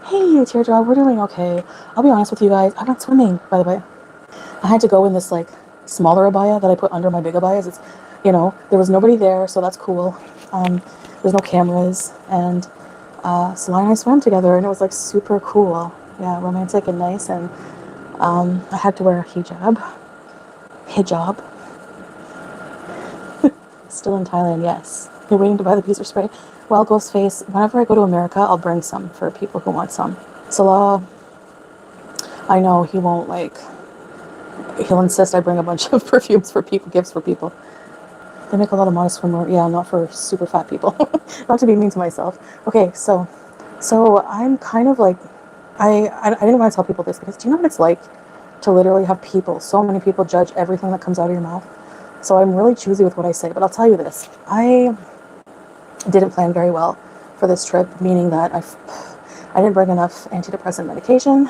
Hey, Teardrop, we're doing okay. I'll be honest with you guys. I went swimming, by the way. I had to go in this like smaller abaya that I put under my big abayas. There was nobody there, so that's cool. There's no cameras, and Salai and I swam together, and it was like super cool. Yeah, romantic and nice. And I had to wear a hijab. Still in Thailand, yes. You're waiting to buy the booster spray. Well, Ghostface, whenever I go to America, I'll bring some for people who want some. Salah, I know he won't like. He'll insist I bring a bunch of perfumes for people, gifts for people. They make a lot of modest swimwear. Yeah, not for super fat people. Not to be mean to myself. Okay, so I'm kind of like, I didn't want to tell people this because do you know what it's like to literally have people, so many people judge everything that comes out of your mouth. So I'm really choosy with what I say, but I'll tell you this. I didn't plan very well for this trip, meaning that I didn't bring enough antidepressant medication.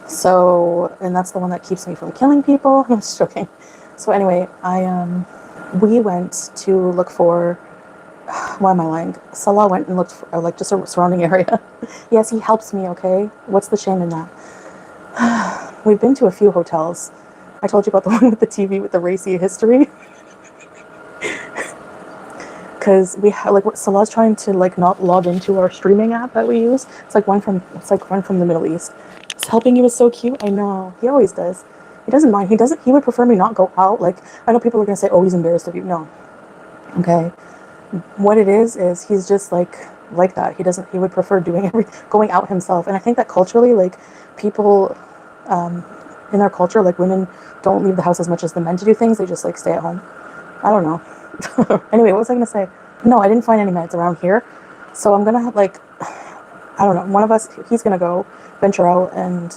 So, and that's the one that keeps me from killing people. I'm just joking. So anyway, we went to look for, why am I lying? Salah went and looked for, like, just a surrounding area. Yes, he helps me, okay? What's the shame in that? We've been to a few hotels. I told you about the one with the TV with the racy history. Because Salah's trying to like not log into our streaming app that we use. It's like one from the Middle East. It's helping you is so cute. I know. He always does. He doesn't mind. He would prefer me not go out. Like, I know people are gonna say, oh, he's embarrassed of you. No. Okay. What it is he's just like that. He would prefer going out himself. And I think that culturally, like, people in their culture, like, women don't leave the house as much as the men to do things. They just like stay at home. I don't know. Anyway, what was I gonna say? No, I didn't find any meds around here. So I'm gonna I don't know, one of us, he's gonna go venture out and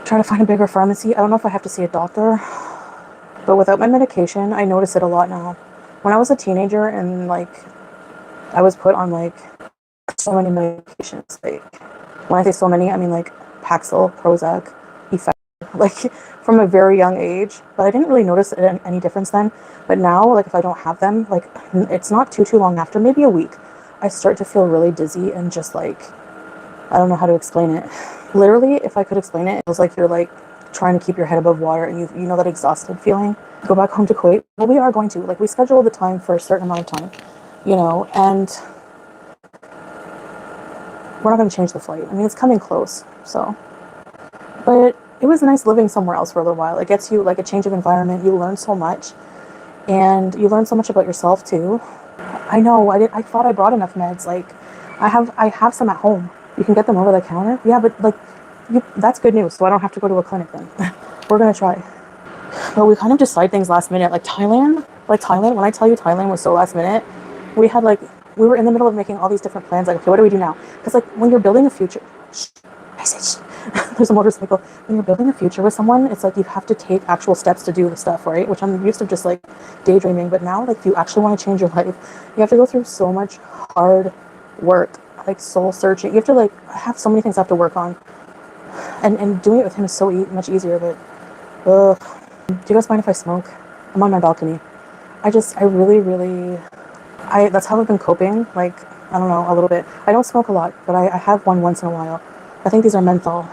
try to find a bigger pharmacy. I don't know if I have to see a doctor, but without my medication, I notice it a lot now. When I was a teenager and like, I was put on like so many medications. Like, when I say so many, I mean like Paxil, Prozac, Effect, like from a very young age. But I didn't really notice any difference then. But now, like, if I don't have them, like, it's not too long after, maybe a week, I start to feel really dizzy and just like, I don't know how to explain it. Literally, if I could explain it, it was like you're like trying to keep your head above water, and you know that exhausted feeling. Go back home to Kuwait. Well, we are going to, like, we schedule the time for a certain amount of time, and we're not going to change the flight. I mean, it's coming close, so. But it was nice living somewhere else for a little while. It gets you like a change of environment. You learn so much, and you learn so much about yourself too. I know. I thought I brought enough meds. Like, I have some at home. You can get them over the counter. Yeah, but like, that's good news. So I don't have to go to a clinic then. We're gonna try. But we kind of decide things last minute. Like Thailand. When I tell you Thailand was so last minute, we were in the middle of making all these different plans. Like, okay, what do we do now? Because like when you're building a future, there's a motorcycle. When you're building a future with someone, it's like you have to take actual steps to do the stuff, right? Which I'm used to just like daydreaming. But now, like, if you actually want to change your life, you have to go through so much hard work, like soul searching. You have to like have so many things I have to work on. And doing it with him is so much easier. But do you guys mind if I smoke? I'm on my balcony. I really, that's how I've been coping. Like, I don't know, a little bit. I don't smoke a lot, but I have one once in a while. I think these are menthol.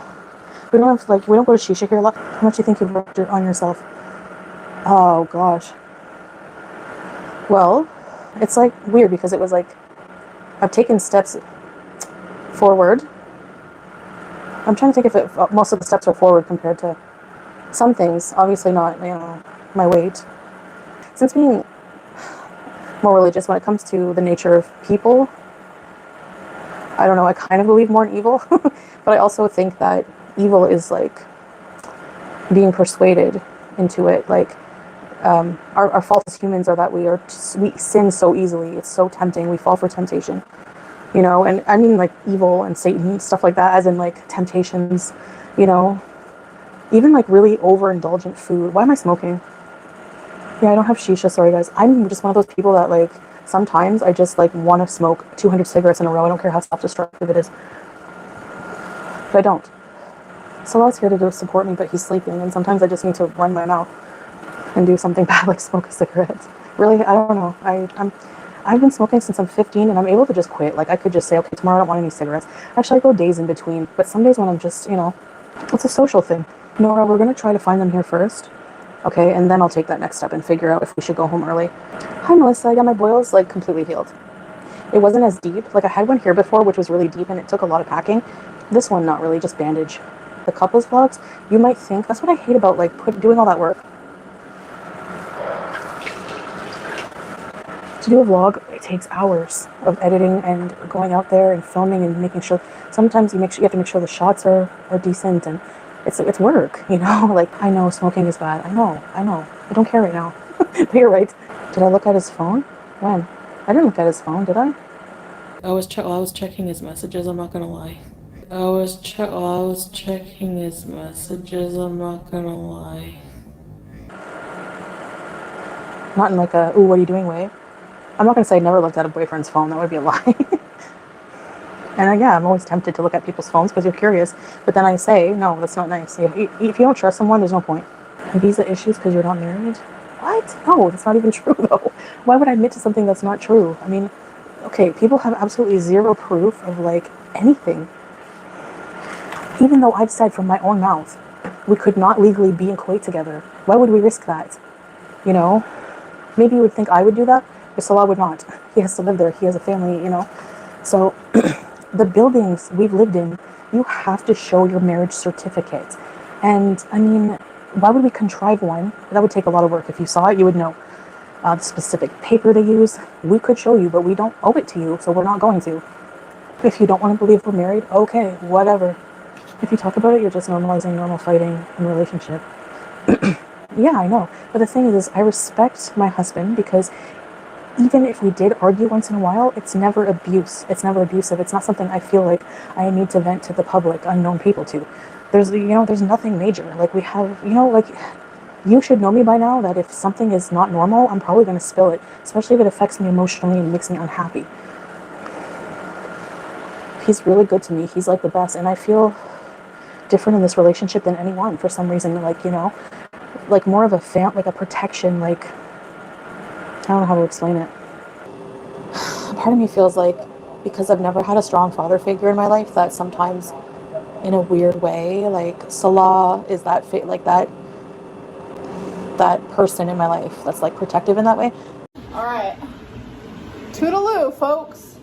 We don't go to shisha here a lot. How much do you think you've worked on yourself? Oh gosh. Well, it's like weird because it was like, I've taken steps forward. I'm trying to think if most of the steps are forward compared to some things. Obviously not, my weight. Since being more religious when it comes to the nature of people, I don't know, I kind of believe more in evil, but I also think that evil is like being persuaded into it. Like, our fault as humans are that we sin so easily. It's so tempting. We fall for temptation, and I mean like evil and Satan, stuff like that, as in like temptations, even like really overindulgent food. Why am I smoking? Yeah, I don't have shisha, sorry guys. I'm just one of those people that like, sometimes I just like want to smoke 200 cigarettes in a row. I don't care how self-destructive it is. But I don't. Salah's here to support me, but he's sleeping, and sometimes I just need to run my mouth and do something bad like smoke a cigarette. Really, I don't know. I've been smoking since I'm 15 and I'm able to just quit. Like I could just say, okay, tomorrow I don't want any cigarettes. Actually, I go days in between, but some days when I'm just, it's a social thing. Nora, we're going to try to find them here first. Okay, and then I'll take that next step and figure out if we should go home early. Hi, Melissa. Yeah, my boil's like completely healed. It wasn't as deep. Like I had one here before, which was really deep and it took a lot of packing. This one, not really, just bandage. The couples vlogs, you might think, that's what I hate about like doing all that work. To do a vlog, it takes hours of editing and going out there and filming and making sure. Sometimes you have to make sure the shots are decent, and it's work, Like I know smoking is bad. I know. I don't care right now. But you're right. Did I look at his phone? When? I didn't look at his phone, did I? I was checking his messages. I'm not gonna lie. I was checking his messages. I'm not gonna lie. Not in like a ooh, what are you doing way. I'm not going to say I never looked at a boyfriend's phone. That would be a lie. And yeah, I'm always tempted to look at people's phones because you're curious. But then I say, no, that's not nice. If you don't trust someone, there's no point. Visa issues because you're not married? What? No, that's not even true, though. Why would I admit to something that's not true? I mean, okay, people have absolutely zero proof of, like, anything. Even though I've said from my own mouth, we could not legally be in Kuwait together. Why would we risk that? Maybe you would think I would do that. But Salah would not. He has to live there. He has a family, So the buildings we've lived in, you have to show your marriage certificate. And I mean, why would we contrive one? That would take a lot of work. If you saw it, you would know. The specific paper they use, we could show you, but we don't owe it to you, so we're not going to. If you don't want to believe we're married, okay, whatever. If you talk about it, you're just normalizing normal fighting in a relationship. Yeah, I know. But the thing is, I respect my husband because even if we did argue once in a while, it's never abuse. It's never abusive. It's not something I feel like I need to vent to the public, unknown people to. There's nothing major. Like we have, like you should know me by now that if something is not normal, I'm probably going to spill it, especially if it affects me emotionally and makes me unhappy. He's really good to me. He's like the best. And I feel different in this relationship than anyone for some reason. Like, like more of a like a protection, like, I don't know how to explain it. Part of me feels like because I've never had a strong father figure in my life, that sometimes in a weird way, like Salah is that person in my life that's like protective in that way. All right. Toodaloo, folks.